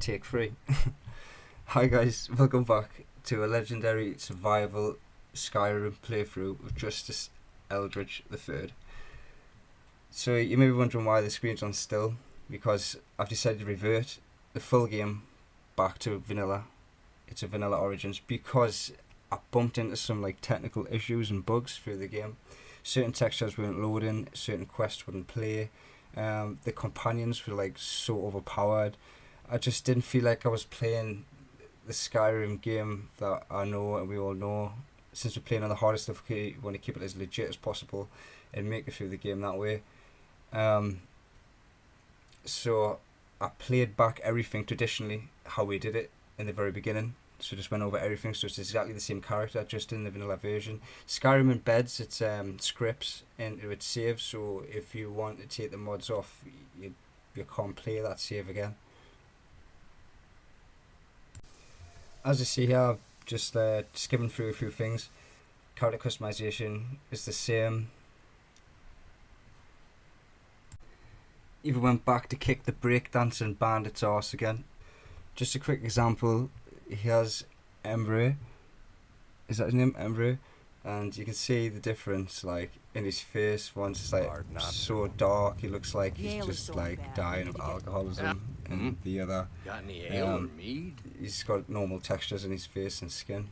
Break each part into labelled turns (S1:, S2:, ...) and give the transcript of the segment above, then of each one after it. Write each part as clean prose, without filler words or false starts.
S1: Take 3. Hi guys, welcome back to a legendary survival Skyrim playthrough of Justice Eldridge III. So you may be wondering why the screen's on still, because I've decided to revert the full game back to vanilla. It's a vanilla origins because I bumped into some technical issues and bugs through the game. Certain textures weren't loading, certain quests wouldn't play, the companions were so overpowered. I just didn't feel like I was playing the Skyrim game that I know and we all know. Since we're playing on the hardest difficulty, we want to keep it as legit as possible and make it through the game that way. So I played back everything traditionally how we did it in the very beginning. So just went over everything, so it's exactly the same character, just in the vanilla version. Skyrim embeds its scripts into its saves, so if you want to take the mods off, you can't play that save again. As you see here, I've just skimming through a few things. Character customization is the same. Even went back to kick the breakdancing bandit's arse again. Just a quick example, here's Emre. Is that his name? Emre? And you can see the difference in his face. One's just so dark, he looks like he's just dying of alcoholism. And the other,
S2: got any ale or mead?
S1: He's got normal textures in his face and skin.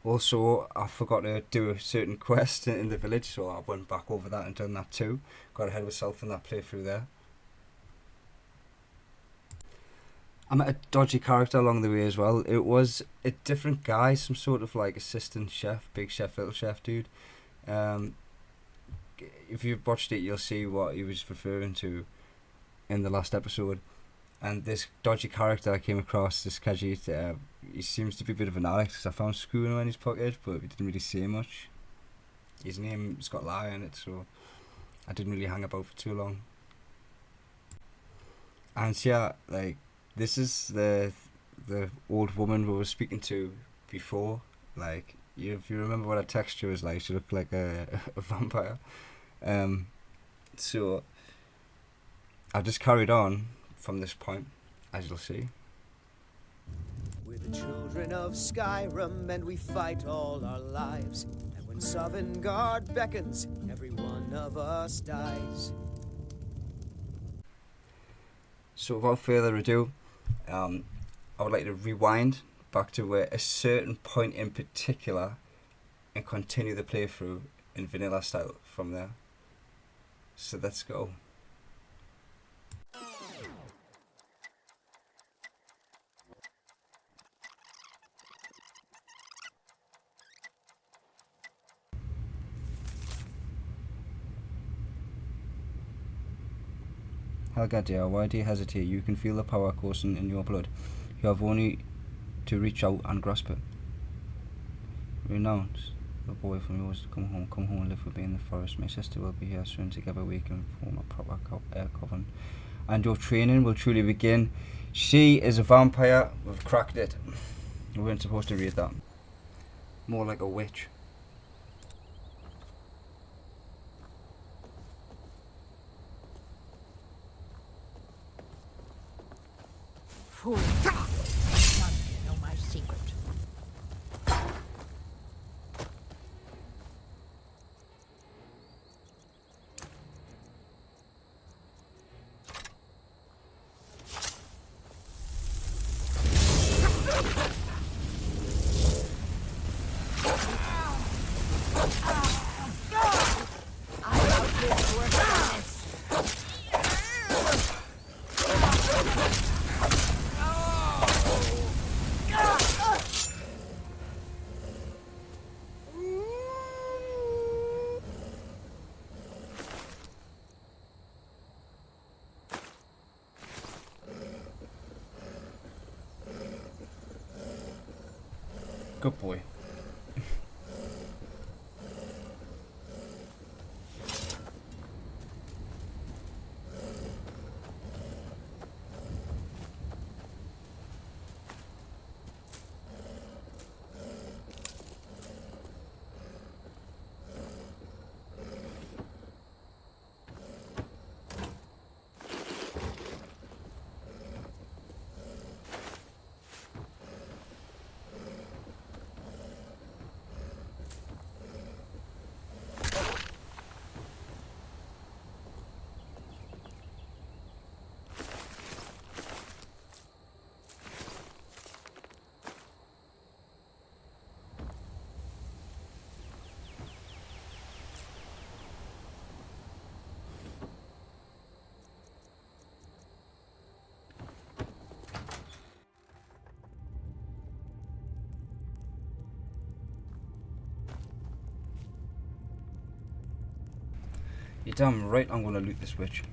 S1: Also, I forgot to do a certain quest in the village, so I went back over that and done that too. Got ahead of myself in that playthrough there. I met a dodgy character along the way as well. It was a different guy, some sort of assistant chef, big chef, little chef dude. If you've watched it, you'll see what he was referring to in the last episode. And this dodgy character I came across, this Khajiit, he seems to be a bit of an addict, because I found schooner in his pocket, but he didn't really say much. His name's got lie in it, so I didn't really hang about for too long. And yeah, this is the old woman we were speaking to before. If you remember what her texture was like, she looked like a vampire. So I just carried on from this point, as you'll see.
S3: We're the children of Skyrim, and we fight all our lives. And when Sovngarde beckons, every one of us dies.
S1: So without further ado, I would like to rewind back to a certain point in particular and continue the playthrough in vanilla style from there. So let's go. Helga dear, why do you hesitate? You can feel the power coursing in your blood. You have only to reach out and grasp it. Renounce the boy from yours to come home. Come home and live with me in the forest. My sister will be here soon. Together we can form a proper coven. And your training will truly begin. She is a vampire. We've cracked it. We weren't supposed to read that. More like a witch.
S4: Fool. None can know my secret. I outlived worse than this.
S1: Good boy. You're damn right I'm gonna loot this witch.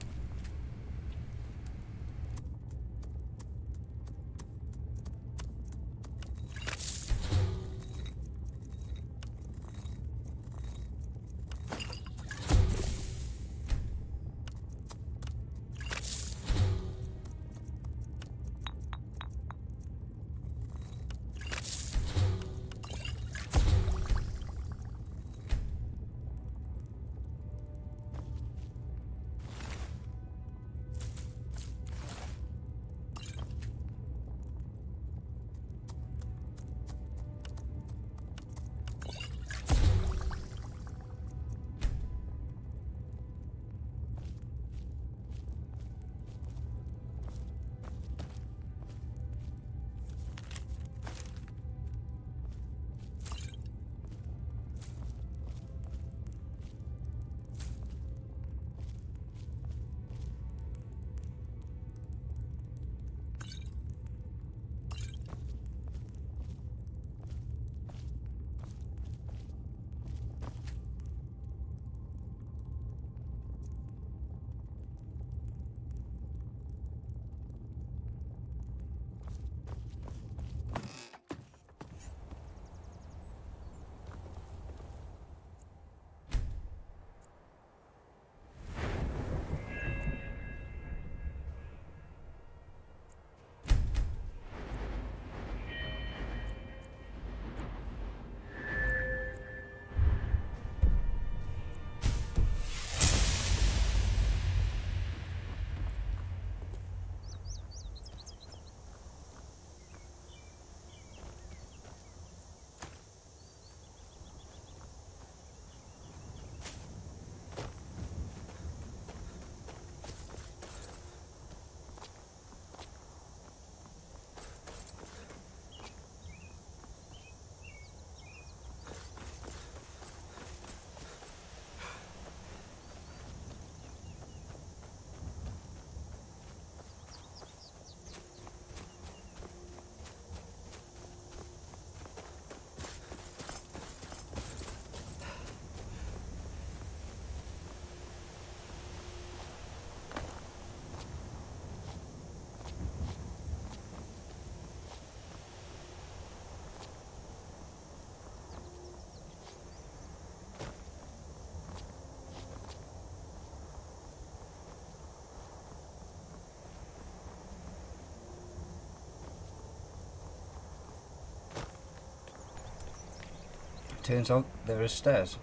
S1: Turns out there are stairs.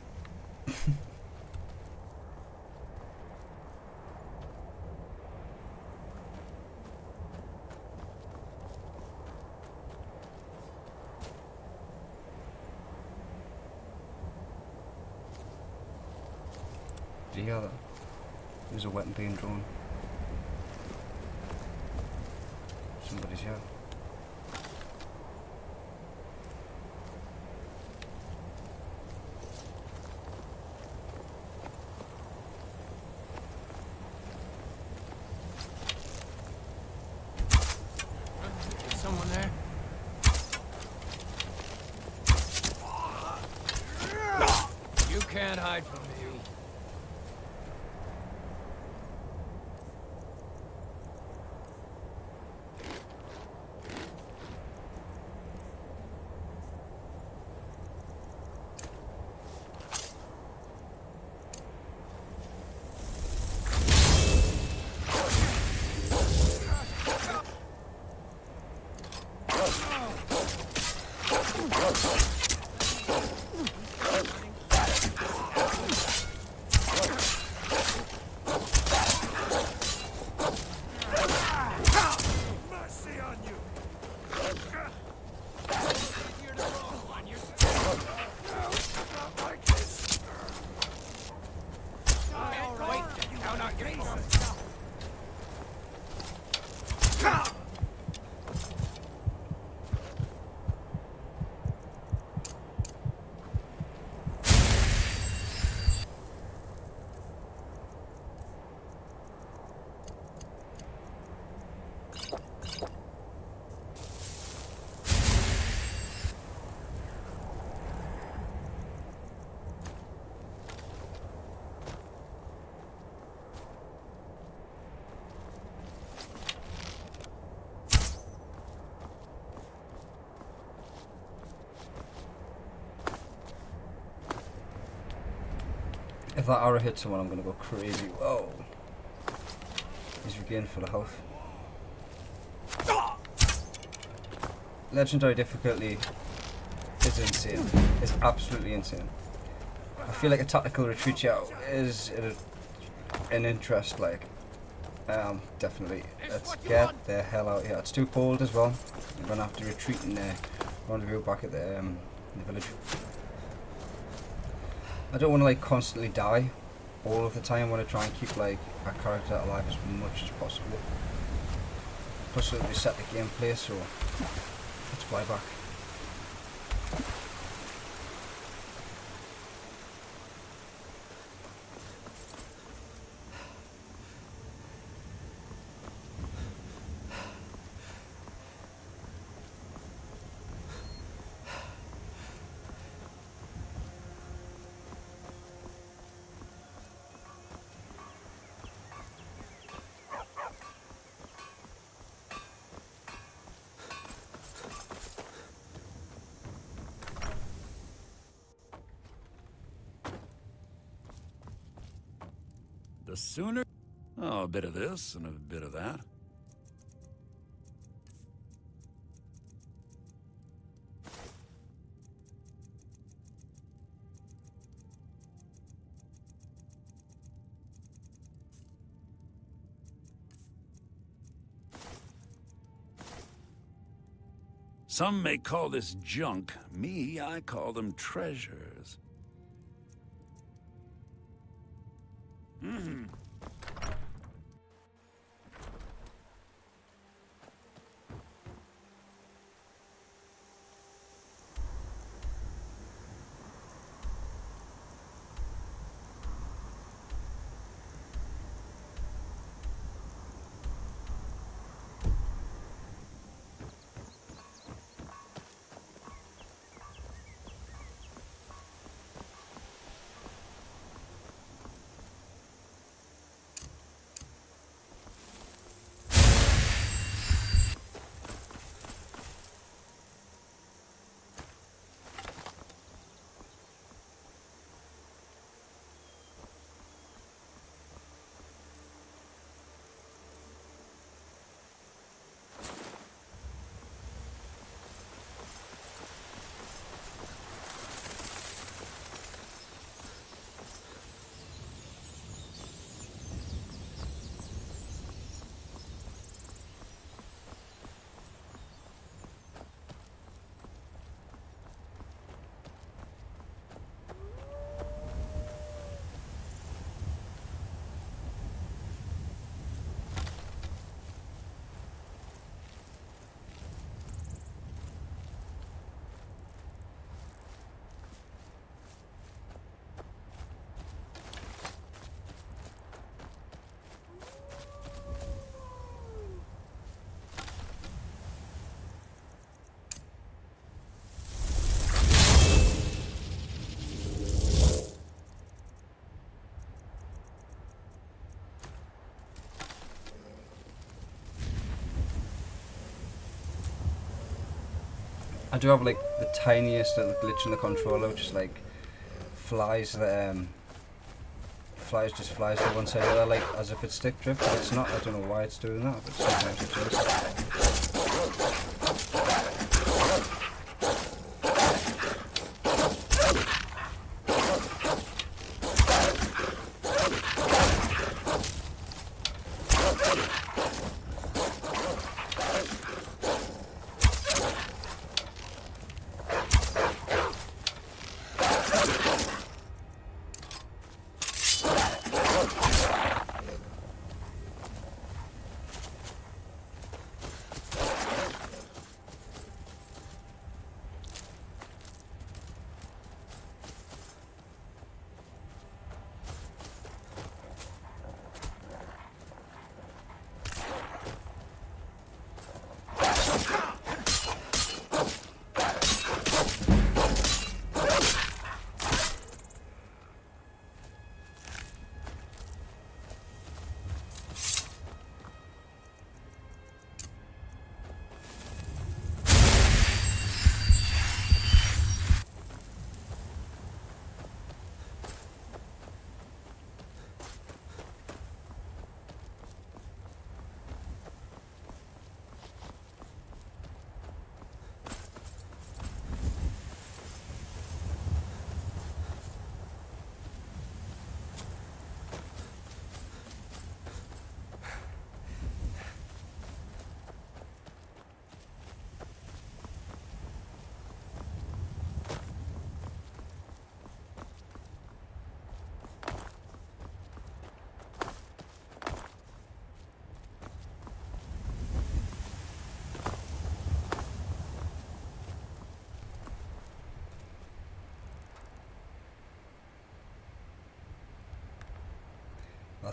S1: Did you hear that? There's a weapon being drawn. Somebody's here.
S2: Someone there? You can't hide from me.
S1: that arrow hits someone, I'm gonna go crazy. Whoa. He's regained full health. Legendary difficulty is insane. It's absolutely insane. I feel like a tactical retreat is an interest, like. Definitely. Let's get the hell out of here. It's too cold as well. I'm gonna have to retreat and rendezvous back at the village. I don't want to like constantly die all of the time. I want to try and keep like our character alive as much as possible. Plus it'll reset the gameplay, so let's fly back.
S5: The sooner... Oh, a bit of this and a bit of that. Some may call this junk. Me, I call them treasures.
S1: I do have like the tiniest little glitch in the controller, which is like flies the flies to one side or the other, like as if it's stick drift, but it's not. I don't know why it's doing that, but sometimes it does.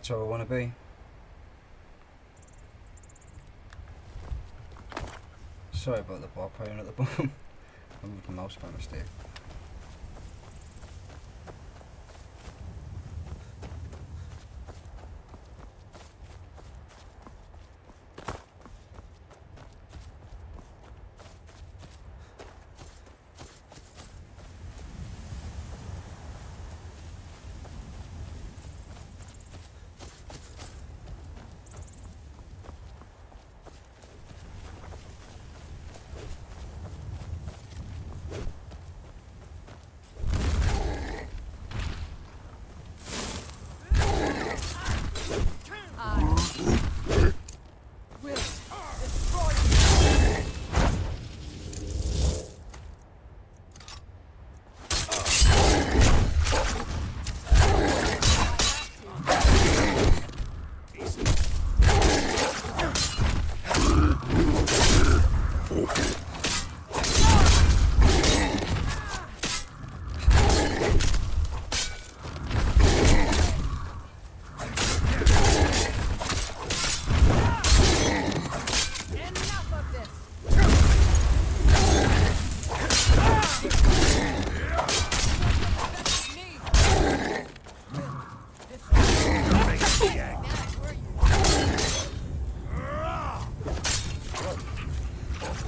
S1: That's where I want to be. Sorry about the bar playing at the bottom. I moved the mouse by mistake.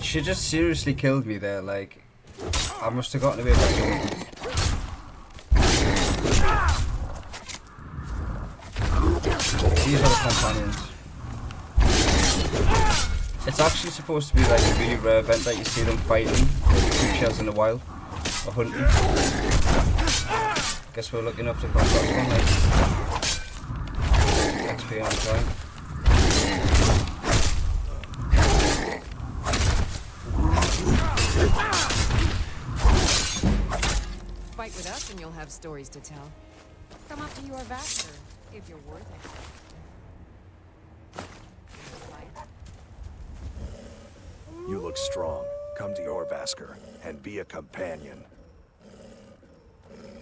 S1: She just seriously killed me there, like, I must have gotten away by something. These are the companions. It's actually supposed to be like a really rare event that you see them fighting creatures in the wild, or hunting. Guess we're lucky enough to come across one, like, XP on time.
S6: Fight with us and you'll have stories to tell. Come up to your Vaster, if you're worth it.
S7: You look strong. Come to your Vasker and be a companion.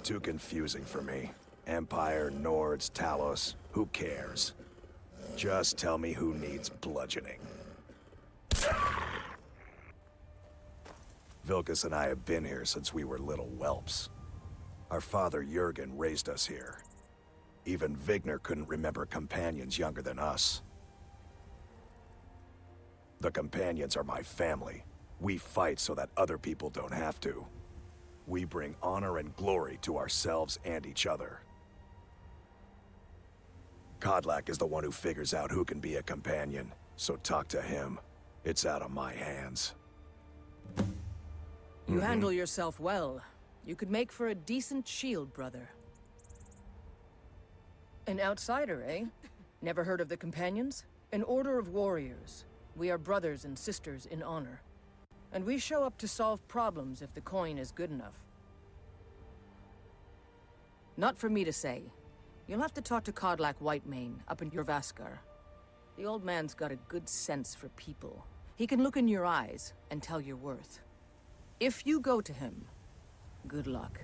S7: Too confusing for me. Empire, Nords, Talos, who cares? Just tell me who needs bludgeoning. Vilkas and I have been here since we were little whelps. Our father Jurgen raised us here. Even Vigner couldn't remember companions younger than us. The companions are my family. We fight so that other people don't have to. We bring honor and glory to ourselves and each other. Kodlak is the one who figures out who can be a companion, so talk to him. It's out of my hands.
S8: You handle yourself well. You could make for a decent shield, brother. An outsider, eh? Never heard of the Companions? An order of warriors. We are brothers and sisters in honor. And we show up to solve problems if the coin is good enough. Not for me to say. You'll have to talk to Kodlak Whitemane up in your Vaskar. The old man's got a good sense for people. He can look in your eyes and tell your worth. If you go to him, good luck.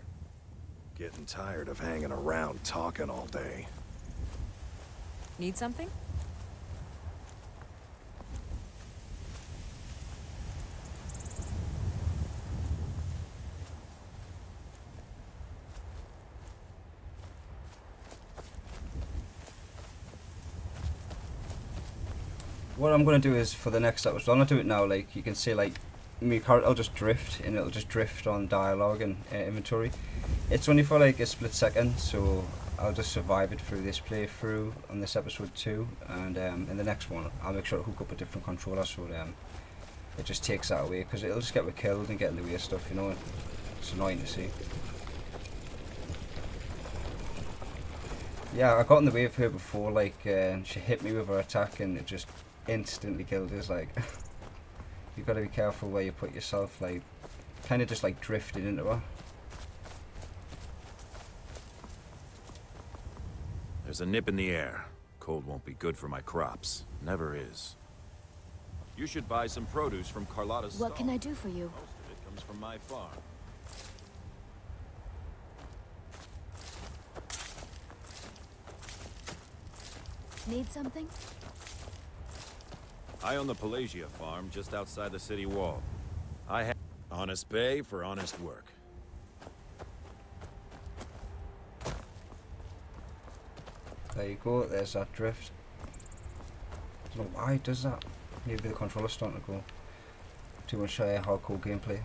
S7: Getting tired of hanging around talking all day.
S6: Need something?
S1: What I'm going to do is, for the next episode, I'm not doing it now, like, you can see, like, me character will just drift, and it'll just drift on dialogue and inventory. It's only for, like, a split second, so I'll just survive it through this playthrough on this episode 2, and in the next one, I'll make sure to hook up a different controller, so it just takes that away, because it'll just get me killed and get in the way of stuff, you know. It's annoying to see. Yeah, I got in the way of her before, like, she hit me with her attack, and it just instantly killed us. Like, you've got to be careful where you put yourself, like, kind of just like drifted into her.
S5: There's a nip in the air. Cold won't be good for my crops. Never is. You should buy some produce from Carlotta's
S4: What can
S5: stall.
S4: I do for you?
S5: Most of it comes from my farm.
S4: Need something?
S5: I own the Pelagia farm just outside the city wall. I have honest pay for honest work.
S1: There you go, there's that drift. I don't know why it does that. Maybe the controller's starting to go. Too much hardcore gameplay.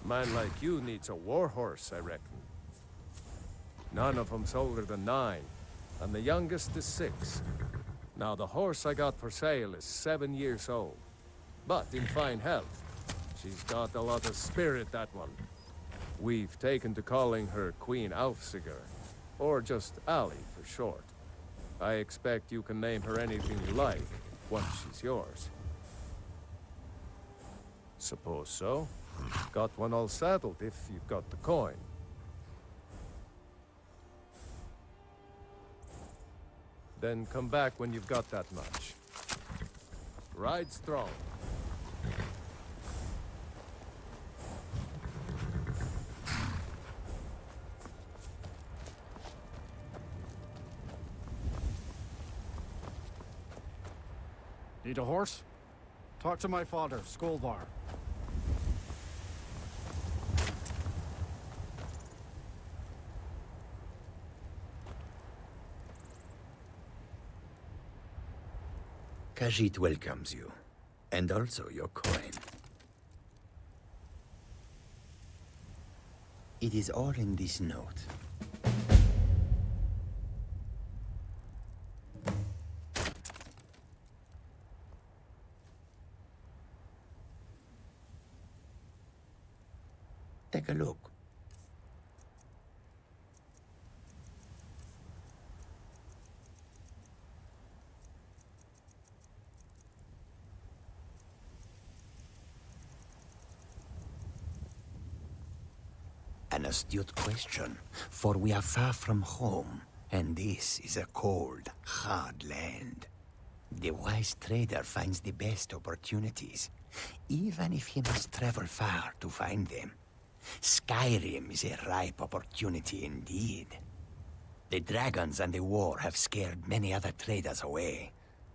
S9: Man like you needs a war horse, I reckon. None of 'em's older than 9, and the youngest is 6. Now, the horse I got for sale is 7 years old, but in fine health. She's got a lot of spirit, that one. We've taken to calling her Queen Aufsiger, or just Allie for short. I expect you can name her anything you like, once she's yours. Suppose so. Got one all saddled if you've got the coin. Then come back when you've got that much. Ride strong.
S10: Need a horse? Talk to my father, Skolvar.
S11: Khajiit welcomes you, and also your coin. It is all in this note. Take a look. An astute question, for we are far from home, and this is a cold, hard land. The wise trader finds the best opportunities, even if he must travel far to find them. Skyrim is a ripe opportunity indeed. The dragons and the war have scared many other traders away,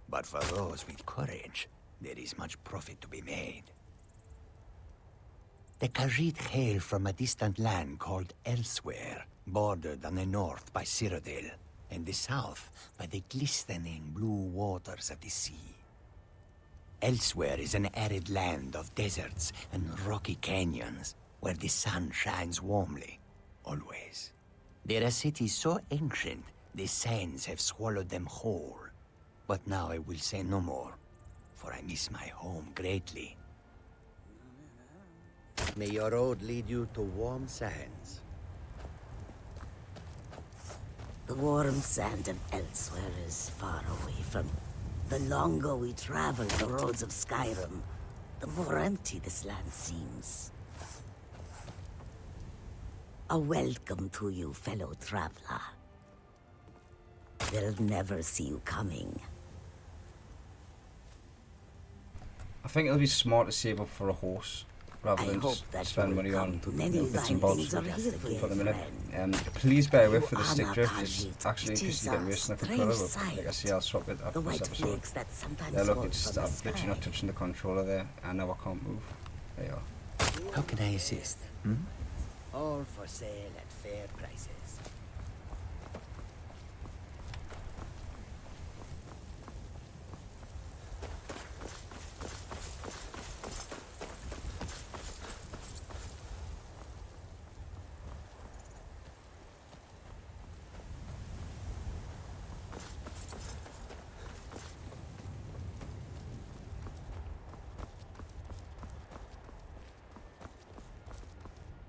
S11: but for those with courage, there is much profit to be made. The Khajiit hail from a distant land called Elsewhere, bordered on the north by Cyrodiil, and the south by the glistening blue waters of the sea. Elsewhere is an arid land of deserts and rocky canyons, where the sun shines warmly, always. There are cities so ancient, the sands have swallowed them whole. But now I will say no more, for I miss my home greatly. May your road lead you to warm sands.
S12: The warm sand of Elsewhere is far away from... The longer we travel the roads of Skyrim, the more empty this land seems. A welcome to you, fellow traveler. They'll never see you coming.
S1: I think it'll be smart to save up for a horse rather than just spend money on bits and bobs for the minute. Please bear with for the stick drift. It's actually because you get racing like a controller, but like I say, I'll swap it after this episode. Yeah, look, it's I'm literally not touching the controller there, and now I can't move. There you are.
S11: How can I assist? All for sale at fair prices.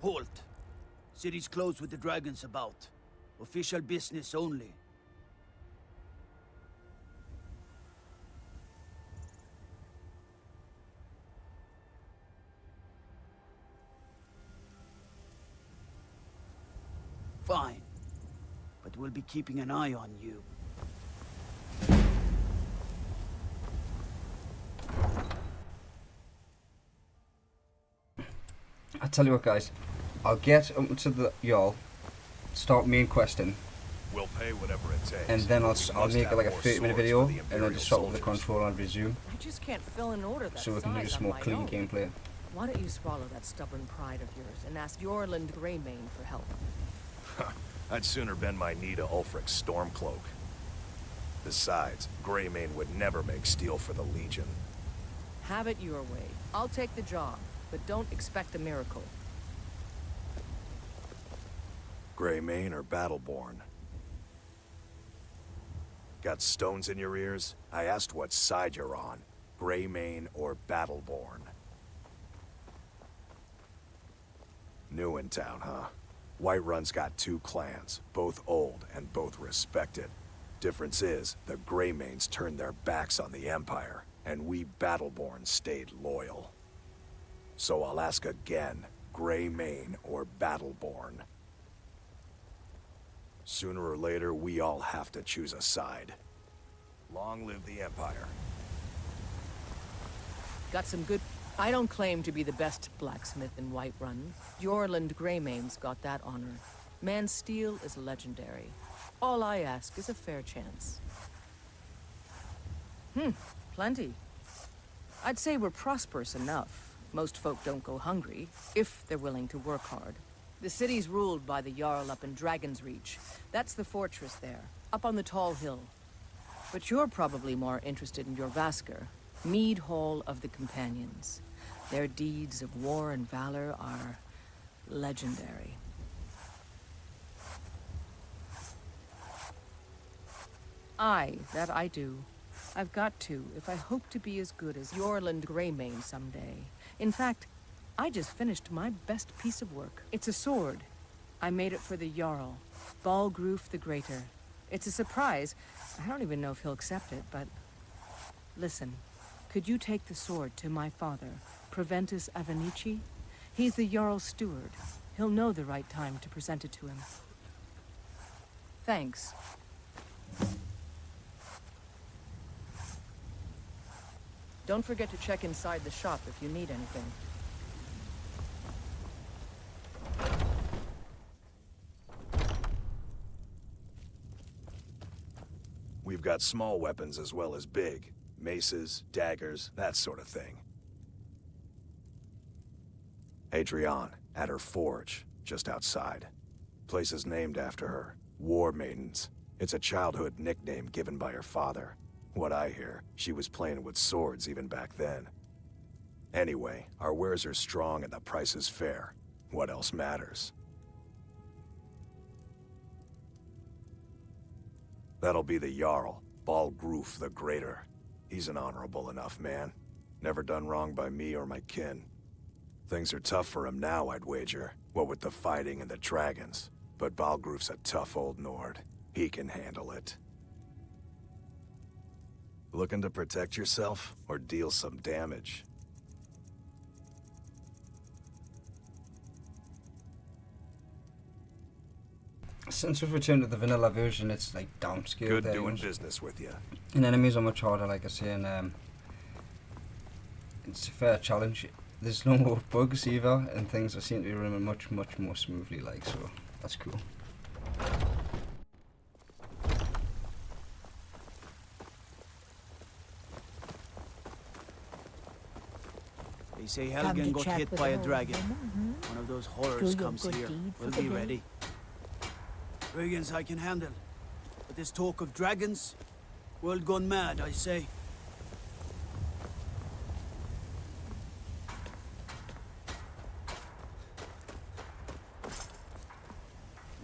S13: Halt! City's closed with the dragons about. Official business only. Fine. but we'll be keeping an eye on you.
S1: I tell you what, guys, I'll get up to the Jarl, start main questing,
S7: We'll pay whatever it takes.
S1: and then I'll
S7: We
S1: make
S7: must
S1: like a
S7: have more
S1: 30-minute
S7: swords
S1: video,
S7: for the
S1: and then
S7: Imperial
S1: just stop with the
S7: soldiers.
S1: control and resume,
S8: I just can't fill an order that
S1: so we can do
S8: size
S1: some
S8: on
S1: more
S8: my
S1: clean
S8: own.
S1: gameplay.
S8: Why don't you swallow that stubborn pride of yours and ask Yorland Greymane for help?
S7: I'd sooner bend my knee to Ulfric's Stormcloak. Besides, Greymane would never make steel for the Legion.
S8: Have it your way. I'll take the job, but don't expect a miracle.
S7: Greymane or Battleborn? Got stones in your ears? I asked what side you're on. Greymane or Battleborn? New in town, huh? Whiterun's got 2 clans, both old and both respected. Difference is, the Greymanes turned their backs on the Empire, and we Battleborn stayed loyal. So I'll ask again, Greymane or Battleborn? Sooner or later, we all have to choose a side. Long live the Empire.
S8: Got some good... I don't claim to be the best blacksmith in Whiterun. Yorland Greymane's got that honor. Man's steel is legendary. All I ask is a fair chance. Plenty. I'd say we're prosperous enough. Most folk don't go hungry, if they're willing to work hard. The city's ruled by the Jarl up in Dragon's Reach. That's the fortress there, up on the tall hill. But you're probably more interested in Jorrvaskr, Mead Hall of the Companions. Their deeds of war and valor are legendary. Aye, that I do. I've got to, if I hope to be as good as Yorland Greymane someday. In fact, I just finished my best piece of work. It's a sword. I made it for the Jarl, Balgruf the Greater. It's a surprise. I don't even know if he'll accept it, but... Listen, could you take the sword to my father, Proventus Avenici? He's the Jarl's steward. He'll know the right time to present it to him. Thanks. Don't forget to check inside the shop if you need anything.
S7: We've got small weapons as well as big. Maces, daggers, that sort of thing. Adrienne, at her forge, just outside. Place is named after her. War Maidens. It's a childhood nickname given by her father. What I hear, she was playing with swords even back then. Anyway, our wares are strong and the price is fair. What else matters? That'll be the Jarl, Balgruf the Greater. He's an honorable enough man. Never done wrong by me or my kin. Things are tough for him now, I'd wager. What with the fighting and the dragons. But Balgruf's a tough old Nord. He can handle it. Looking to protect yourself, or deal some damage?
S1: Since we've returned to the vanilla version, it's like downscaled.
S7: Good doing business with you.
S1: And enemies are much harder, like I say, and it's a fair challenge. There's no more bugs either, and things seem to be running much more smoothly, like, so that's cool.
S13: They say
S4: Come
S13: Helgen
S4: to
S13: got
S4: chat
S13: hit
S4: with
S13: by a
S4: an old
S13: dragon.
S4: woman,
S13: One of those
S4: Do
S13: horrors
S4: your
S13: comes
S4: good
S13: here.
S4: deed
S13: We'll
S4: for
S13: be
S4: the day.
S13: ready. Dragons I can handle. But this talk of dragons? World gone mad, I say.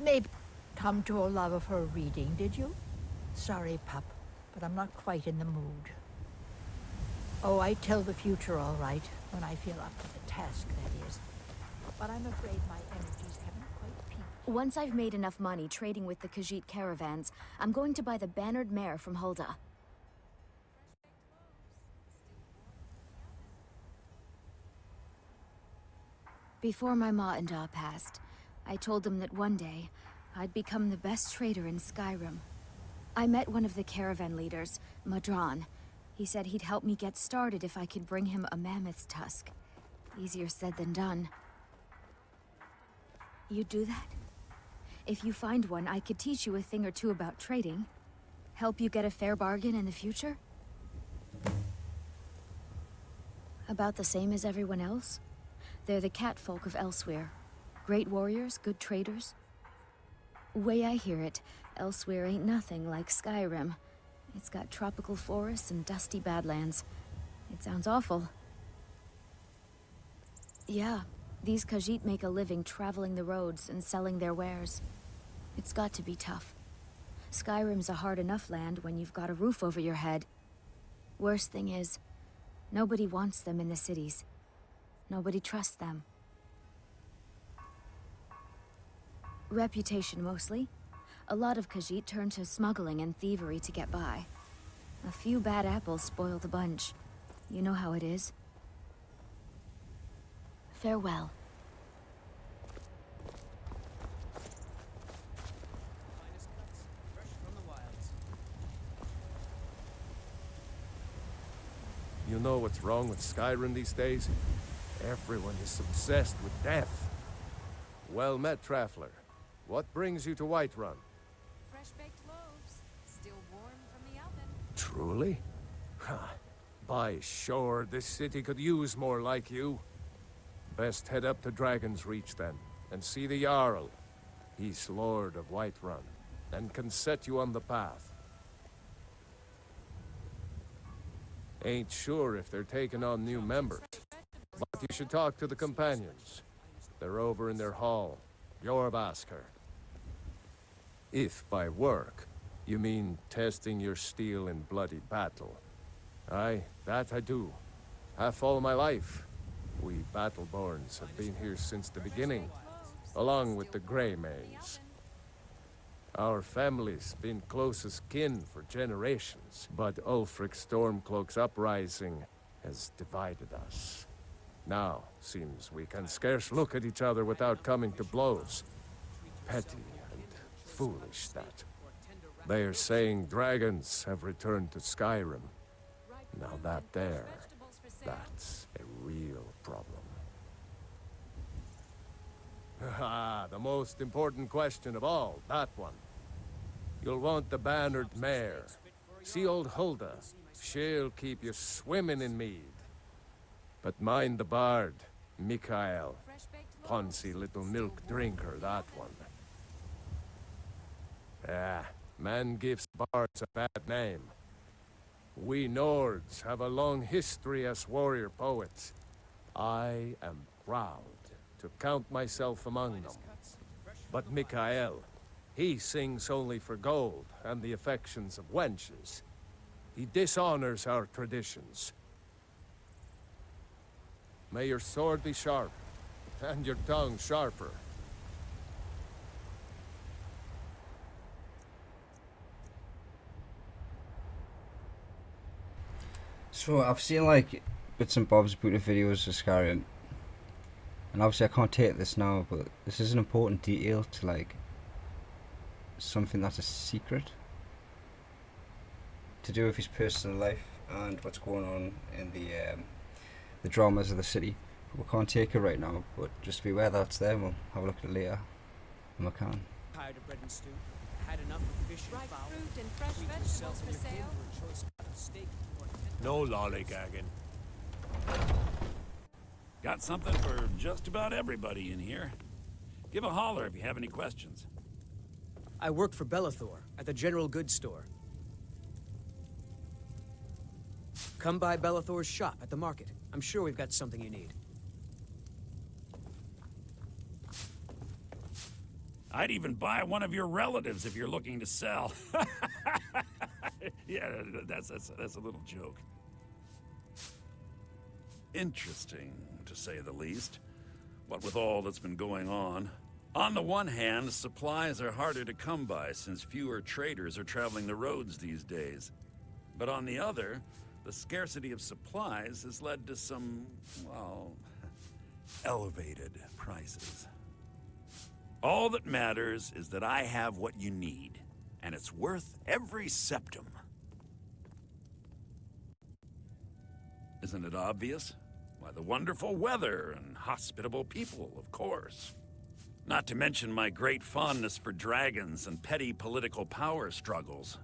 S4: Maybe come to a love of her reading, did you? Sorry, pup, but I'm not quite in the mood. Oh, I tell the future all right, when I feel up to the task, that is. But I'm afraid my energies haven't quite peaked.
S14: Once I've made enough money trading with the Khajiit caravans, I'm going to buy the bannered mare from Hulda. Before my ma and Da passed, I told them that one day, I'd become the best trader in Skyrim. I met one of the caravan leaders, Madron. He said he'd help me get started if I could bring him a mammoth's tusk. Easier said than done. You'd do that? If you find one, I could teach you a thing or two about trading. Help you get a fair bargain in the future? About the same as everyone else? They're the catfolk of Elsewhere. Great warriors, good traders. Way I hear it, Elsewhere ain't nothing like Skyrim. It's got tropical forests and dusty badlands. It sounds awful. Yeah, these Khajiit make a living traveling the roads and selling their wares. It's got to be tough. Skyrim's a hard enough land when you've got a roof over your head. Worst thing is, nobody wants them in the cities. Nobody trusts them. Reputation, mostly. A lot of Khajiit turn to smuggling and thievery to get by. A few bad apples spoil the bunch. You know how it is. Farewell.
S9: You know what's wrong with Skyrim these days? Everyone is obsessed with death. Well met, Traveler. What brings you to Whiterun?
S6: Fresh-baked loaves, still warm from the oven.
S9: Truly? Ha! By sure, this city could use more like you. Best head up to Dragon's Reach then, and see the Jarl. He's Lord of Whiterun, and can set you on the path. Ain't sure if they're taking on new members, but you should talk to the companions. They're over in their hall, Jorvaskr. If by work, you mean testing your steel in bloody battle. Aye, that I do. Half all my life. We Battleborns have been here since the beginning, along with the Greymanes. Our family's been close as kin for generations, but Ulfric Stormcloak's uprising has divided us. Now, seems we can scarce look at each other without coming to blows. Petty and foolish, that. They are saying dragons have returned to Skyrim. Now that's a real problem. Ah, the most important question of all, that one. You'll want the bannered mare. See old Hulda. She'll keep you swimming in mead. But mind the bard, Mikael. Poncy little milk drinker, that one. Ah, man gives bards a bad name. We Nords have a long history as warrior poets. I am proud to count myself among them. But Mikael, he sings only for gold and the affections of wenches. He dishonors our traditions. May your sword be sharp, and your tongue sharper.
S1: So I've seen like bits and bobs about the videos of Skyrim, and obviously I can't take this now, but this is an important detail to like something that's a secret to do with his personal life and what's going on in the dramas of the city. We can't take it right now, but just be aware that's there, and we'll have a look at it later when we can.
S3: Tired of bread and stew? Had enough of fish and
S6: Ripe
S3: fowl?
S6: fruit and fresh
S3: Treat
S6: vegetables
S3: yourself
S6: for
S3: and your
S6: sale.
S3: family to a choice cut of steak or
S5: No lollygagging. Got something for just about everybody in here. Give a holler if you have any questions.
S3: I work for Bellathor at the General Goods Store. Come by Bellathor's shop at the market. I'm sure we've got something you need.
S5: I'd even buy one of your relatives if you're looking to sell. Yeah, that's a little joke. Interesting, to say the least. What with all that's been going on. On the one hand, supplies are harder to come by since fewer traders are traveling the roads these days. But on the other, the scarcity of supplies has led to some, well, elevated prices. All that matters is that I have what you need, and it's worth every septum. Isn't it obvious? Why, the wonderful weather and hospitable people, of course. Not to mention my great fondness for dragons and petty political power struggles.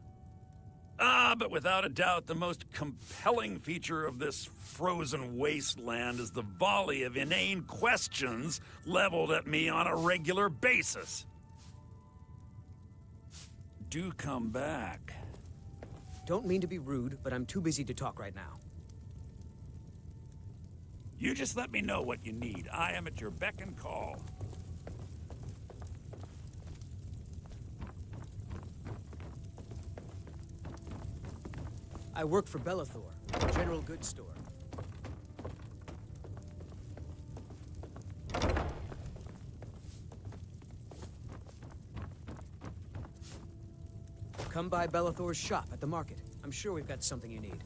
S5: But without a doubt, the most compelling feature of this frozen wasteland is the volley of inane questions leveled at me on a regular basis. Do come back.
S3: Don't mean to be rude, but I'm too busy to talk right now.
S5: You just let me know what you need. I am at your beck and call.
S3: I work for Bellathor, a general goods store. Come by Bellathor's shop at the market. I'm sure we've got something you need.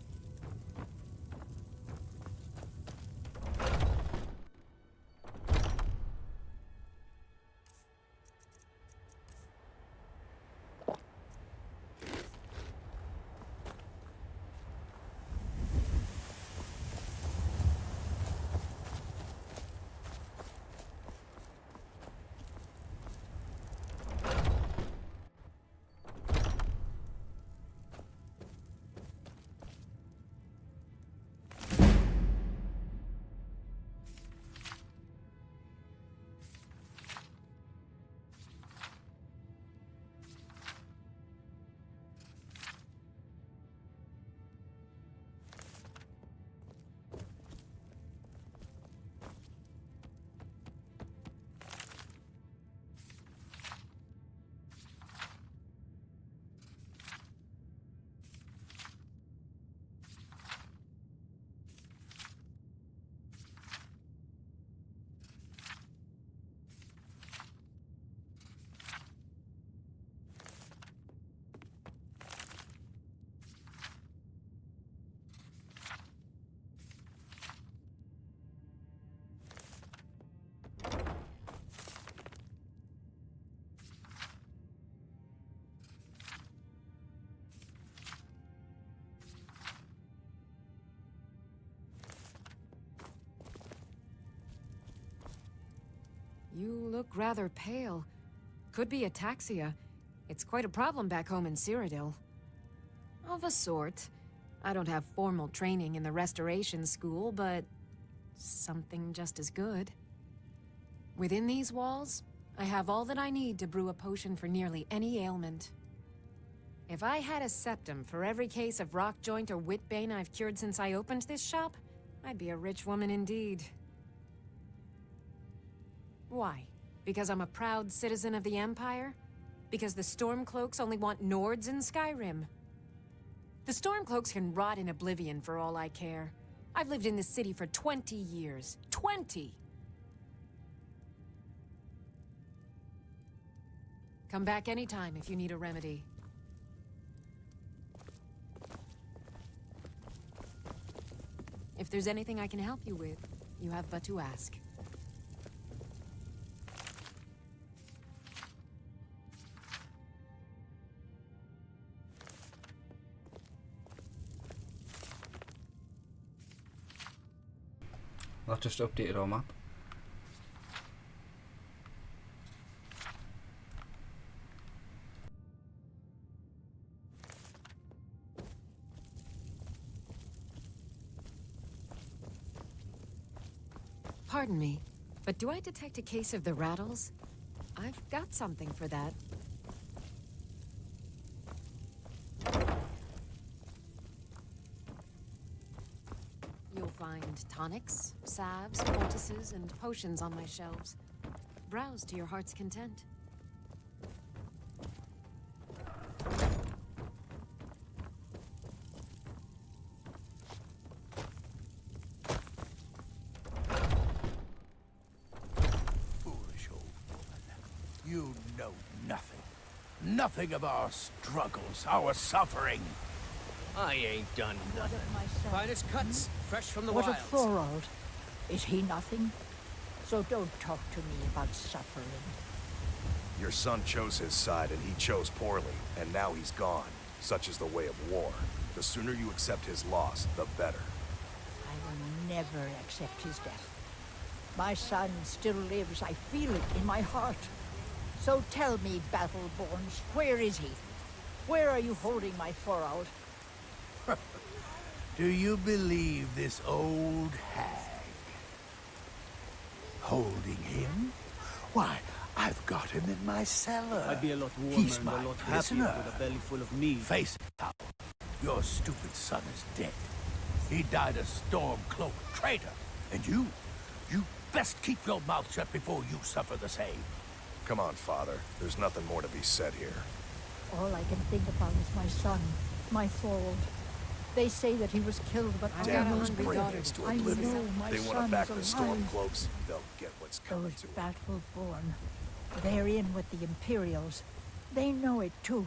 S6: You look rather pale. Could be ataxia. It's quite a problem back home in Cyrodiil. Of a sort. I don't have formal training in the restoration school, but something just as good. Within these walls, I have all that I need to brew a potion for nearly any ailment. If I had a septum for every case of rock joint or whitbane I've cured since I opened this shop, I'd be a rich woman indeed. Why? Because I'm a proud citizen of the Empire? Because the Stormcloaks only want Nords in Skyrim? The Stormcloaks can rot in oblivion for all I care. I've lived in this city for 20 years. 20! Come back anytime if you need a remedy. If there's anything I can help you with, you have but to ask.
S1: I've just updated our map.
S6: Pardon me, but do I detect a case of the rattles? I've got something for that. You'll find tonics, salves, poultices, and potions on my shelves. Browse to your heart's content.
S13: Foolish old woman. You know nothing. Nothing of our struggles, our suffering. I ain't done nothing.
S3: Finest cuts, fresh from the
S4: What
S3: wilds.
S4: of Thorold? Is he nothing? So don't talk to me about suffering.
S7: Your son chose his side and he chose poorly, and now he's gone. Such is the way of war. The sooner you accept his loss, the better.
S4: I will never accept his death. My son still lives. I feel it in my heart. So tell me, Battleborns, where is he? Where are you holding my four out?
S13: Do you believe this old hag? Holding him? Why, I've got him in my cellar.
S15: I'd be a lot warmer
S13: He's
S15: and
S13: my
S15: a lot
S13: prisoner.
S15: happier with a belly full of meat.
S13: Face it, Tom. Your stupid son is dead. He died a storm-cloaked traitor. And you best keep your mouth shut before you suffer the same.
S7: Come on, Father. There's nothing more to be said here.
S4: All I can think about is my son, my Thorold. They say that he was killed, but I
S7: Damn
S4: know
S7: those Greymanes to oblivion.
S4: my
S7: They
S4: son
S7: want to back the
S4: is alive.
S7: Stormcloaks. They'll get what's coming
S4: Those
S7: to them.
S4: Battleborn, they're in with the Imperials. They know it too,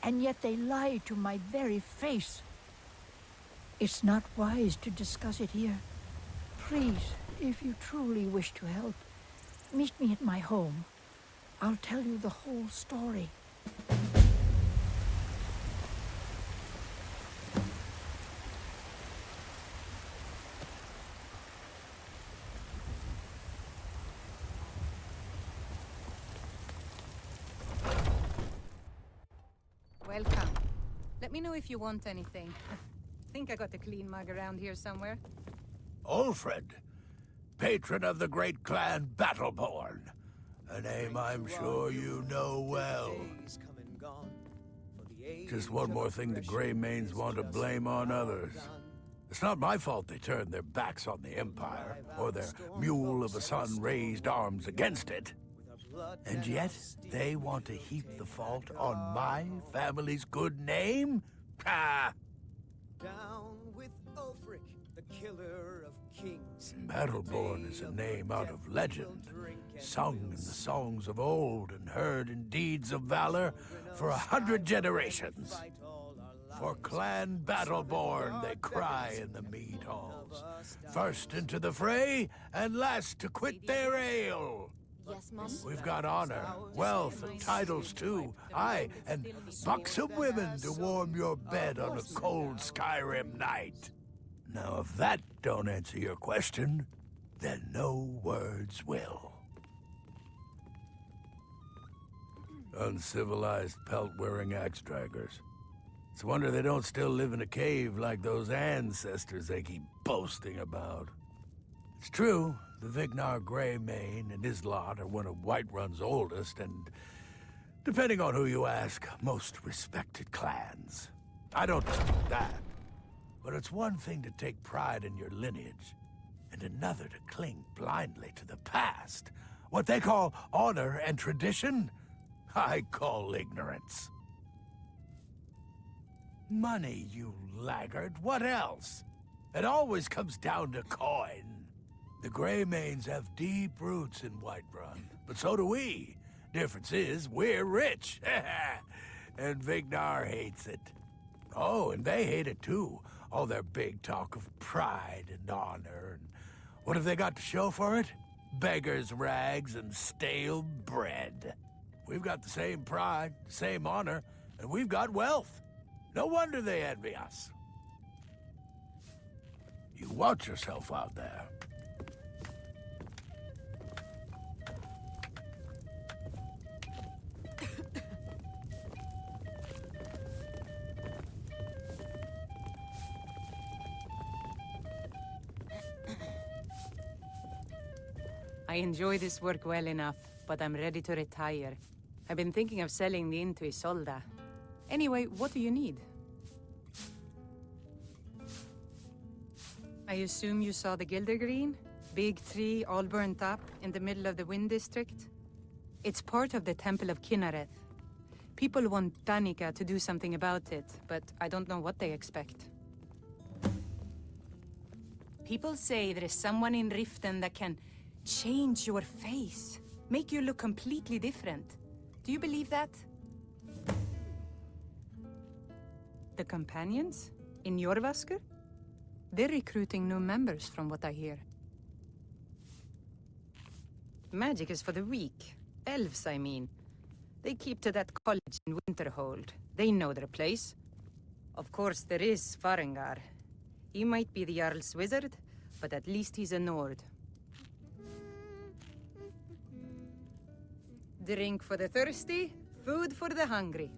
S4: and yet they lie to my very face. It's not wise to discuss it here. Please, if you truly wish to help, meet me at my home. I'll tell you the whole story.
S16: Welcome. Let me know if you want anything. Think I got a clean mug around here somewhere.
S13: Alfred, patron of the great clan Battleborn. A name I'm sure you know well. Just one more thing the Greymanes want to blame on others. It's not my fault they turned their backs on the Empire, or their mule of a son raised arms against it. And yet, they want to heap the fault on my family's good name? Ah!
S3: Down with Ulfric, the killer of kings.
S13: Battleborn is a name out of legend, sung in the songs of old and heard in deeds of valor for 100 generations. For Clan Battleborn, they cry in the mead halls, first into the fray and last to quit their ale.
S6: Yes, Mom?
S13: We've got honor, wealth, and titles too. Aye, and buxom women to warm your bed on a cold Skyrim night. Now, if that don't answer your question, then no words will. Uncivilized pelt-wearing axe-draggers. It's a wonder they don't still live in a cave like those ancestors they keep boasting about. It's true, the Vignar Greymane and his lot are one of Whiterun's oldest and, depending on who you ask, most respected clans. I don't dispute that. But it's one thing to take pride in your lineage, and another to cling blindly to the past. What they call honor and tradition, I call ignorance. Money, you laggard. What else? It always comes down to coin. The Greymanes have deep roots in Whiterun, but so do we. Difference is, we're rich. And Vignar hates it. Oh, and they hate it too. All their big talk of pride and honor. And what have they got to show for it? Beggars' rags and stale bread. We've got the same pride, the same honor, and we've got wealth. No wonder they envy us. You watch yourself out there.
S16: I enjoy this work well enough, but I'm ready to retire. I've been thinking of selling the inn to Isolda. Anyway, what do you need? I assume you saw the Gildergreen? Big tree, all burnt up, in the middle of the Wind District? It's part of the Temple of Kinnareth. People want Danica to do something about it, but I don't know what they expect. People say there is someone in Riften that can change your face, make you look completely different. Do you believe that? The companions? In Jorvaskr? They're recruiting new members from what I hear. Magic is for the weak. Elves, I mean. They keep to that college in Winterhold. They know their place. Of course, there is Farengar. He might be the Jarl's wizard, but at least he's a Nord. Drink for the thirsty, food for the hungry.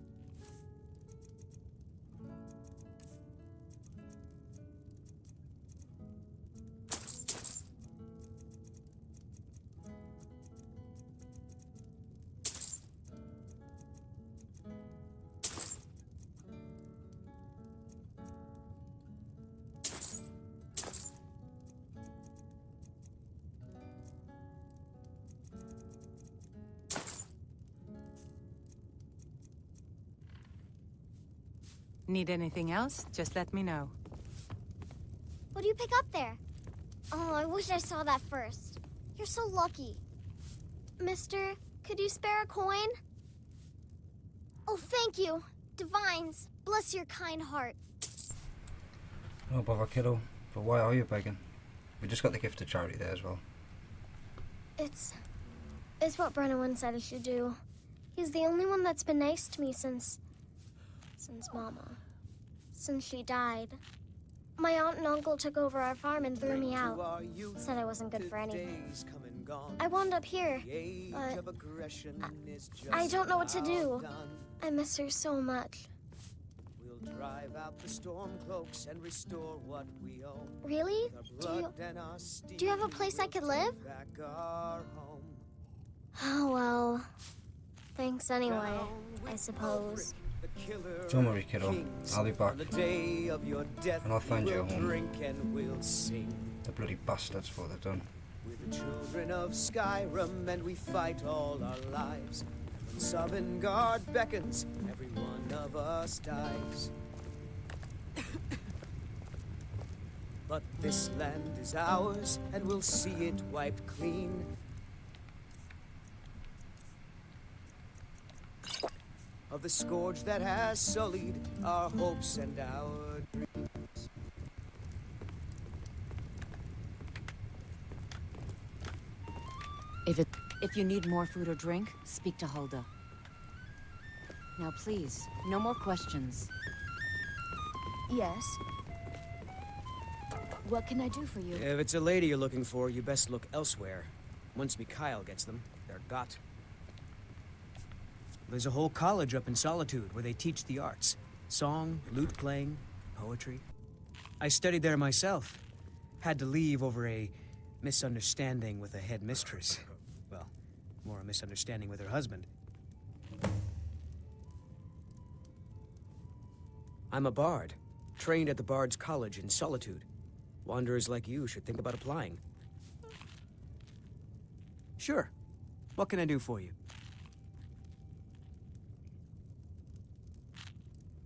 S16: Need anything else? Just let me know.
S15: What do you pick up there? Oh, I wish I saw that first. You're so lucky. Mister, could you spare a coin? Oh, thank you. Divines, bless your kind heart.
S1: No bother, kiddo. But why are you begging? We just got the gift of charity there as well.
S15: It's what Brennan said I should do. He's the only one that's been nice to me since Mama. Since she died. My aunt and uncle took over our farm and threw me out. Said I wasn't good for anything. I wound up here, but I don't know what to do. I miss her so much.
S3: We'll drive out the storm cloaks and restore what we own.
S15: Really? Do you have a place I could live? Oh, well. Thanks anyway, I suppose.
S1: Don't worry, kiddo. I'll be back. And I'll find you a home. The bloody bastards for what they've done.
S3: We're the children of Skyrim, and we fight all our lives. When Sovngarde beckons, every one of us dies. But this land is ours, and we'll see it wiped clean. Of the scourge that has sullied our hopes and our dreams.
S6: If you need more food or drink, speak to Hulda. Now please, no more questions.
S14: Yes? What can I do for you?
S3: If it's a lady you're looking for, you best look elsewhere. Once Mikhail gets them, they're got. There's a whole college up in Solitude where they teach the arts. Song, lute playing, poetry. I studied there myself. Had to leave over a misunderstanding with a headmistress. Well, more a misunderstanding with her husband. I'm a bard, trained at the Bard's College in Solitude. Wanderers like you should think about applying. Sure. What can I do for you?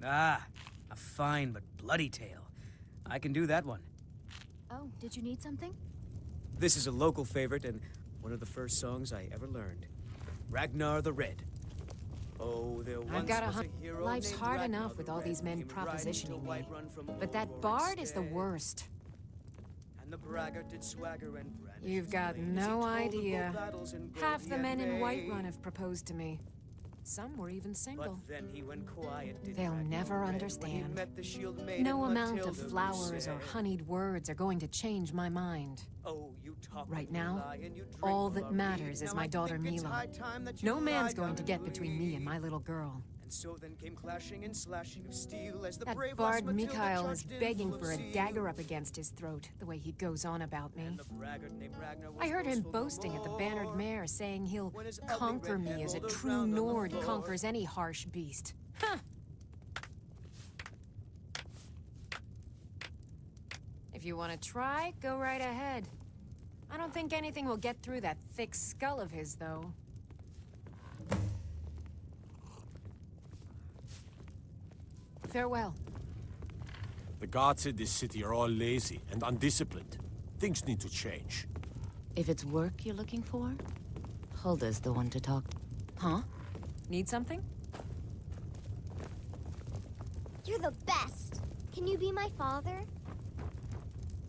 S3: Ah, a fine but bloody tale. I can do that one.
S14: Oh, did you need something?
S3: This is a local favorite and one of the first songs I ever learned. Ragnar the Red. Oh, there once
S6: I've got
S3: was a hero
S6: Life's
S3: named
S6: hard
S3: Ragnar
S6: enough
S3: the
S6: with all
S3: Red,
S6: these men
S3: came riding to
S6: propositioning me.
S3: Whiterun from
S6: But that
S3: Mordor
S6: bard is the
S3: instead.
S6: worst.
S3: And the braggart did swagger and brandish
S6: You've
S3: his
S6: got
S3: blade as he
S6: no
S3: told of
S6: idea.
S3: bold battles and
S6: Half
S3: gold
S6: the
S3: he
S6: men
S3: had
S6: in
S3: made.
S6: Whiterun have proposed to me. Some were even single.
S3: But then he went quiet, did
S6: They'll
S3: Ragnar
S6: never
S3: Red, when he
S6: understand.
S3: met the shield maiden
S6: No amount of
S3: Matilda, who
S6: flowers or
S3: said,
S6: honeyed words are going to change my mind.
S3: "Oh, you talk
S6: Right
S3: and you
S6: now,
S3: lie and you drink
S6: all
S3: while
S6: that
S3: I
S6: matters
S3: read.
S6: is
S3: Now
S6: my
S3: I
S6: daughter
S3: think it's
S6: Mila.
S3: high time that you
S6: No man's
S3: lie
S6: going
S3: down
S6: to
S3: and
S6: get between me and
S3: bleed."
S6: my little girl.
S3: And so then came clashing and slashing of steel as the
S6: That
S3: brave
S6: bard
S3: lost Matilda
S6: Mikhail is
S3: charged in
S6: begging
S3: full of
S6: for a
S3: zeal.
S6: dagger up against his throat, the way he goes on about me.
S3: And the braggart named Ragnar was
S6: I heard him
S3: boastful no
S6: boasting at the bannered
S3: more.
S6: mare, saying he'll
S3: When his ugly
S6: conquer
S3: red
S6: me
S3: head
S6: as a
S3: rolled
S6: true
S3: around on the
S6: Nord
S3: floor.
S6: conquers any harsh beast. Huh! If you want to try, go right ahead. I don't think anything will get through that thick skull of his, though. Farewell.
S17: The guards in this city are all lazy and undisciplined. Things need to change.
S6: If it's work you're looking for, Hulda's the one to talk to. Huh? Need something?
S15: You're the best. Can you be my father?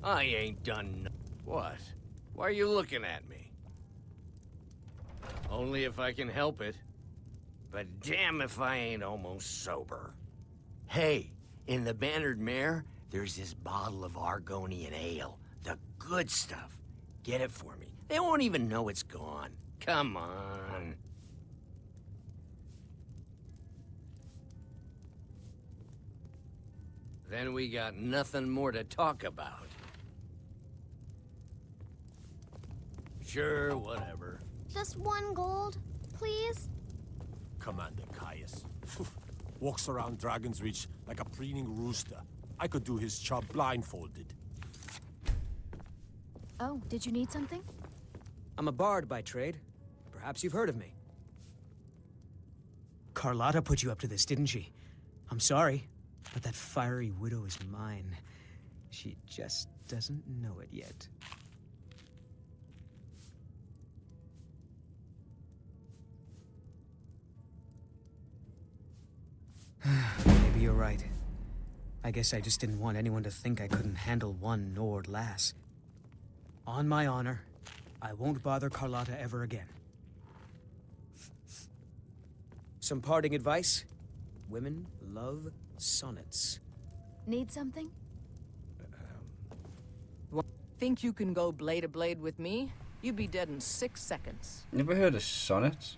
S18: I ain't done What? Why are you looking at me? Only if I can help it. but damn if I ain't almost sober. Hey, in the Bannered Mare, there's this bottle of Argonian ale. The good stuff. Get it for me. They won't even know it's gone. Come on. Then we got nothing more to talk about. Sure, whatever.
S15: Just 1 gold, please?
S17: Commander Caius. Walks around Dragon's Reach like a preening rooster. I could do his job blindfolded.
S14: Oh, did you need something?
S3: I'm a bard by trade. Perhaps you've heard of me. Carlotta put you up to this, didn't she? I'm sorry, but that fiery widow is mine. She just doesn't know it yet. Maybe you're right. I guess I just didn't want anyone to think I couldn't handle one Nord lass. On my honor, I won't bother Carlotta ever again. Some parting advice? Women love sonnets.
S14: Need something?
S8: Think you can go blade to blade with me? You'd be dead in 6 seconds.
S1: Never heard of sonnets?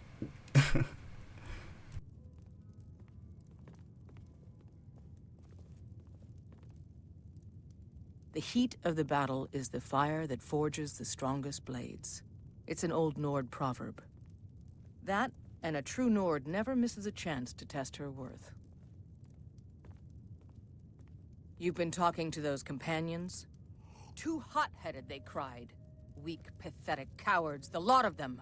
S8: The heat of the battle is the fire that forges the strongest blades. It's an old Nord proverb. That, and a true Nord never misses a chance to test her worth. You've been talking to those companions? Too hot-headed, they cried. Weak, pathetic cowards, the lot of them.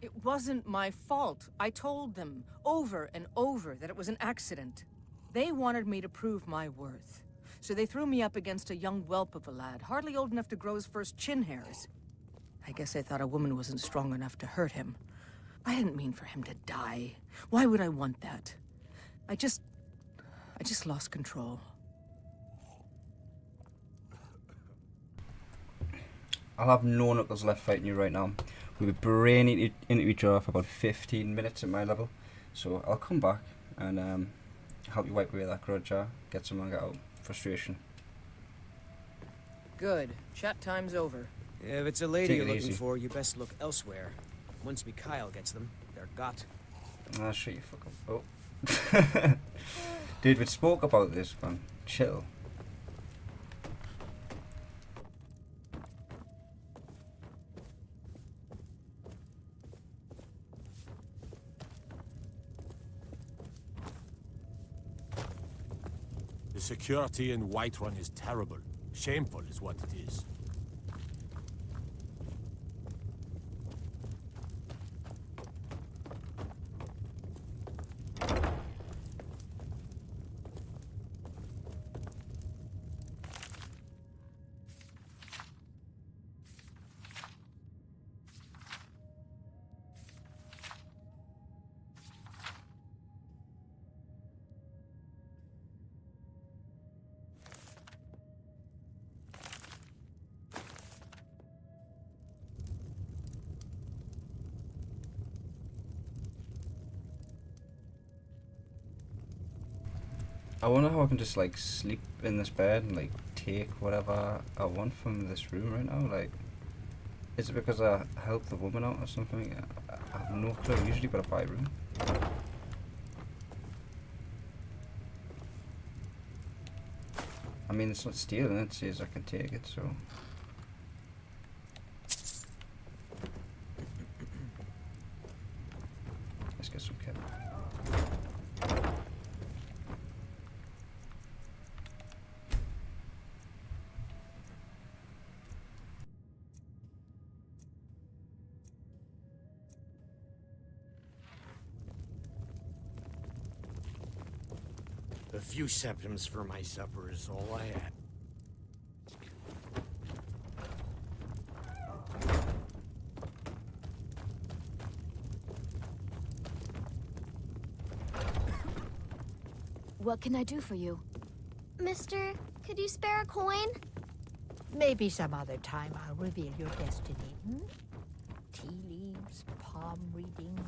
S8: It wasn't my fault. I told them over and over that it was an accident. They wanted me to prove my worth. So they threw me up against a young whelp of a lad, hardly old enough to grow his first chin hairs. I guess they thought a woman wasn't strong enough to hurt him. I didn't mean for him to die. Why would I want that? I just lost control.
S1: I'll have no knuckles left fighting you right now. We were braining into each other for about 15 minutes at my level. So I'll come back and help you wipe away that grudge, get some anger out, frustration.
S8: Good. Chat time's over.
S3: If it's a lady
S1: Take
S3: you're
S1: it
S3: looking
S1: easy.
S3: for, you best look elsewhere. Once Mikhail gets them, they're got.
S1: Ah, shut your fuck up. Oh. Dude, we spoke about this, man. Chill.
S17: The security in Whiterun is terrible. Shameful is what it is.
S1: I wonder how I can just like sleep in this bed and like take whatever I want from this room right now. Like, is it because I helped the woman out or something? I have no clue. Usually got to buy a room. I mean, it's not stealing. It says I can take it, so. Let's get some kit.
S18: A few septims for my supper is all I had.
S14: What can I do for you?
S15: Mister, could you spare a coin?
S4: Maybe some other time I'll reveal your destiny. Tea leaves, palm reading,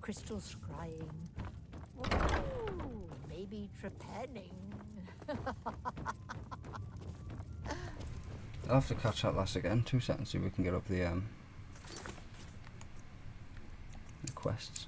S4: crystal scrying. Ooh, maybe trepanning.
S1: I'll have to catch that last again. 2 seconds, see if we can get up the quests.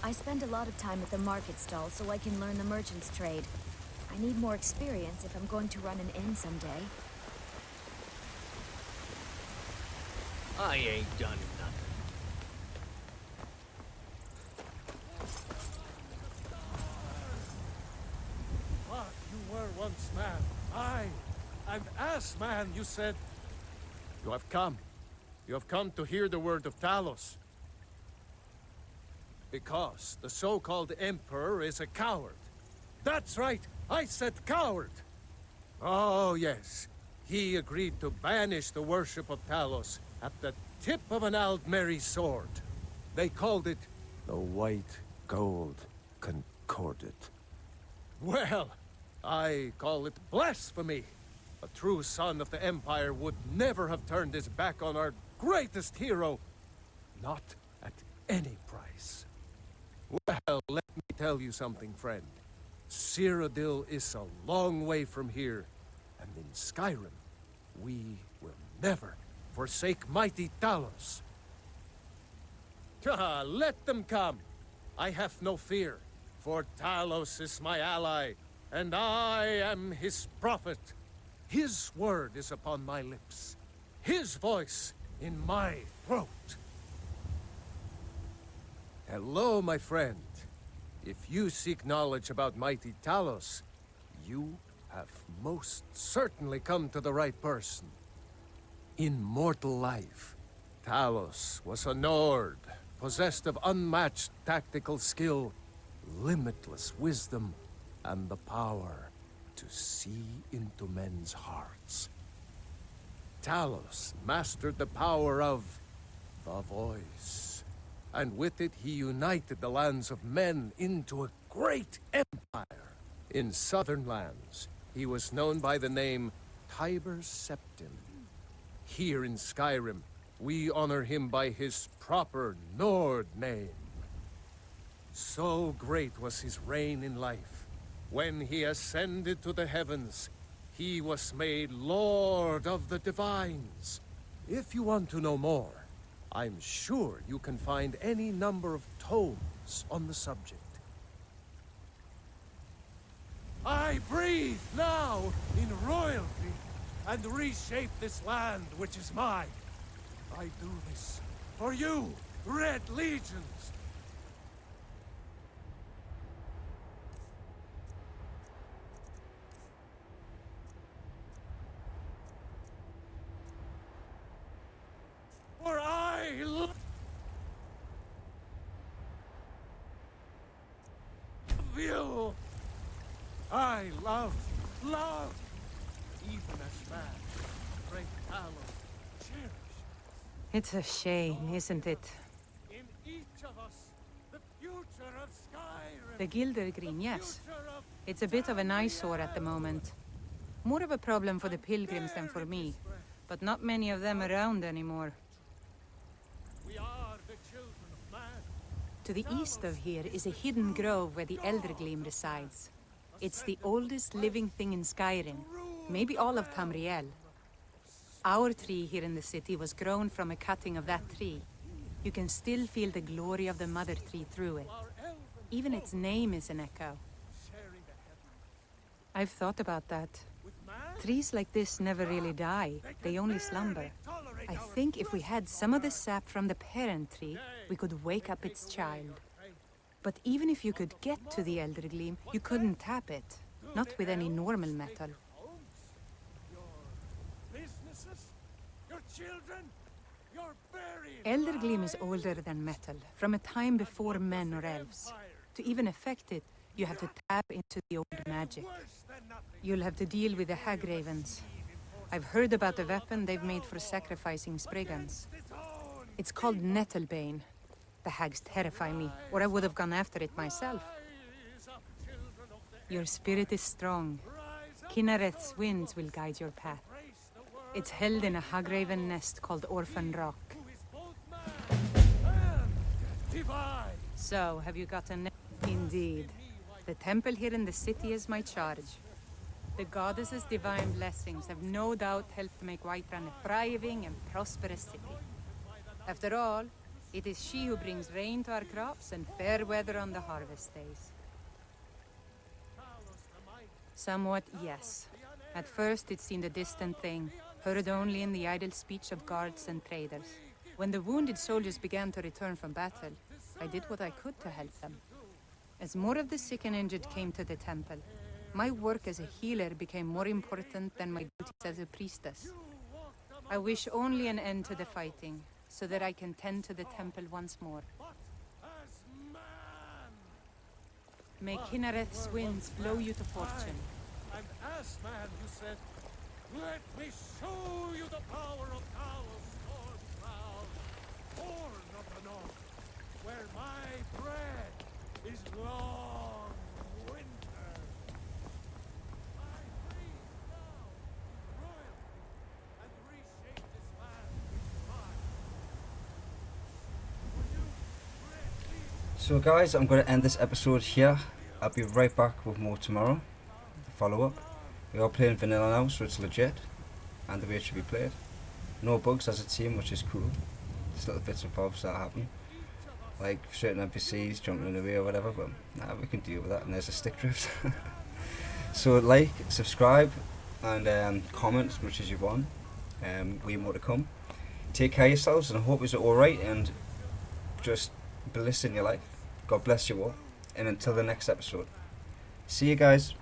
S14: I spend a lot of time at the market stall so I can learn the merchant's trade. I need more experience if I'm going to run an inn someday.
S18: I ain't done nothing.
S9: What? You were once man. Aye. And as man, you said... You have come. You have come to hear the word of Talos. Because the so-called Emperor is a coward. That's right, I said coward! Oh, yes. He agreed to banish the worship of Talos at the tip of an Aldmeri sword. They called it the White Gold Concordat. Well, I call it blasphemy. A true son of the Empire would never have turned his back on our greatest hero. Not at any price. Well, let me tell you something, friend. Cyrodiil is a long way from here, and in Skyrim, we will never forsake mighty Talos. Let them come. I have no fear, for Talos is my ally, and I am his prophet. His word is upon my lips, his voice in my throat. Hello, my friend. If you seek knowledge about mighty Talos, you have most certainly come to the right person. In mortal life, Talos was a Nord, possessed of unmatched tactical skill, limitless wisdom, and the power to see into men's hearts. Talos mastered the power of the voice. And with it, he united the lands of men into a great empire. In southern lands, he was known by the name Tiber Septim. Here in Skyrim, we honor him by his proper Nord name. So great was his reign in life. When he ascended to the heavens, he was made Lord of the Divines. If you want to know more, I'm sure you can find any number of tomes on the subject. I breathe now in royalty and reshape this land which is mine. I do this for you, Red Legions. For I love you. I love, even as man, great Talos cherish.
S16: It's a shame, isn't it?
S9: In each of us, the future of Skyrim.
S16: The Gildergreen, yes. It's a bit of an eyesore at the moment. More of a problem for the pilgrims than for me, but not many of them around anymore.
S9: We are the children of man.
S16: To the east of here is a hidden grove where the Eldergleam resides. It's the oldest living thing in Skyrim, maybe all of Tamriel. Our tree here in the city was grown from a cutting of that tree. You can still feel the glory of the mother tree through it. Even its name is an echo. I've thought about that. Trees like this never really die, they only slumber. I think if we had some of the sap from the parent tree, we could wake up its child. But even if you could get to the Eldergleam, you couldn't tap it. Not with any normal metal.
S9: Your businesses, your
S13: children? You're very
S16: Eldergleam is older than metal, from a time before men or elves. To even affect it, you have to tap into the old magic. You'll have to deal with the hag ravens. I've heard about the weapon they've made for sacrificing Spriggans. It's called Nettlebane. The hags terrify me, or I would have gone after it myself. Your spirit is strong. Kinareth's winds will guide your path. It's held in a hagraven nest called Orphan Rock. So, have you got a nest? Indeed. The temple here in the city is my charge. The goddess's divine blessings have no doubt helped make Whiterun a thriving and prosperous city. After all, it is she who brings rain to our crops and fair weather on the harvest days. Somewhat, yes. At first it seemed a distant thing, heard only in the idle speech of guards and traders. When the wounded soldiers began to return from battle, I did what I could to help them. As more of the sick and injured came to the temple, my work as a healer became more important than my duties as a priestess. I wish only an end to the fighting, so that I can tend to the temple once more. May Kinareth's winds blow you to fortune.
S13: An ass man, you said. Let me show you the power of Talos Stormcloud, born of the north, where my bread is long winter. I breathe now royalty and reshape this land with mine.
S1: So guys, I'm going to end this episode here. I'll be right back with more tomorrow. Follow up. We are playing vanilla now, so it's legit and the way it should be played. No bugs as it seems, which is cool. Just little bits and bobs that happen, like certain NPCs jumping away or whatever, but nah, we can deal with that. And there's a stick drift. So like, subscribe, and comment as much as you want. We have more to come. Take care of yourselves, and I hope you're alright, and just bliss in your life. God bless you all, and until the next episode. See you guys.